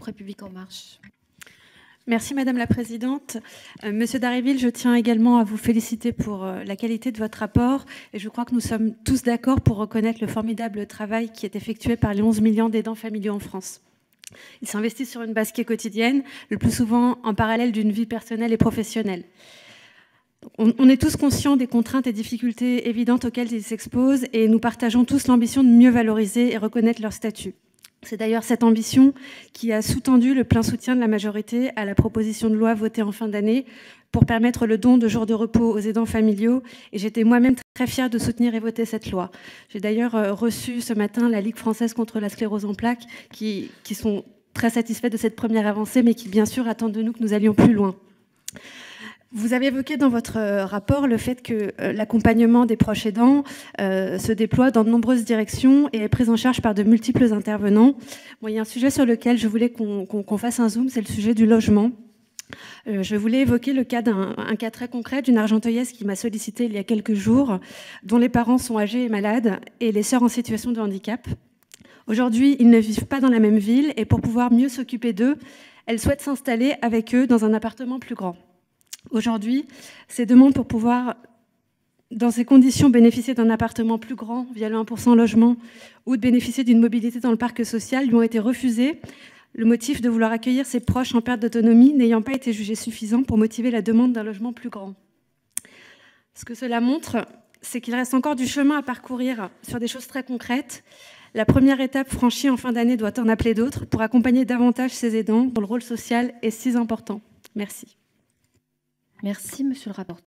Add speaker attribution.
Speaker 1: République En Marche.
Speaker 2: Merci Madame la Présidente. Monsieur Dharréville, je tiens également à vous féliciter pour la qualité de votre rapport et je crois que nous sommes tous d'accord pour reconnaître le formidable travail qui est effectué par les 11 millions d'aidants familiaux en France. Ils s'investissent sur une base qui est quotidienne, le plus souvent en parallèle d'une vie personnelle et professionnelle. On est tous conscients des contraintes et difficultés évidentes auxquelles ils s'exposent et nous partageons tous l'ambition de mieux valoriser et reconnaître leur statut. C'est d'ailleurs cette ambition qui a sous-tendu le plein soutien de la majorité à la proposition de loi votée en fin d'année pour permettre le don de jours de repos aux aidants familiaux. Et j'étais moi-même très fière de soutenir et voter cette loi. J'ai d'ailleurs reçu ce matin la Ligue française contre la sclérose en plaques qui sont très satisfaits de cette première avancée, mais qui bien sûr attendent de nous que nous allions plus loin. Vous avez évoqué dans votre rapport le fait que l'accompagnement des proches aidants se déploie dans de nombreuses directions et est pris en charge par de multiples intervenants. Bon, il y a un sujet sur lequel je voulais qu'on fasse un zoom, c'est le sujet du logement. Je voulais évoquer le cas d'un cas très concret d'une Argenteuillaise qui m'a sollicité il y a quelques jours, dont les parents sont âgés et malades et les sœurs en situation de handicap. Aujourd'hui, ils ne vivent pas dans la même ville et pour pouvoir mieux s'occuper d'eux, elle souhaite s'installer avec eux dans un appartement plus grand. Aujourd'hui, ces demandes pour pouvoir, dans ces conditions, bénéficier d'un appartement plus grand via le 1% logement ou de bénéficier d'une mobilité dans le parc social lui ont été refusées. Le motif de vouloir accueillir ses proches en perte d'autonomie n'ayant pas été jugé suffisant pour motiver la demande d'un logement plus grand. Ce que cela montre, c'est qu'il reste encore du chemin à parcourir sur des choses très concrètes. La première étape franchie en fin d'année doit en appeler d'autres pour accompagner davantage ces aidants dont le rôle social est si important. Merci.
Speaker 1: Merci, monsieur le rapporteur.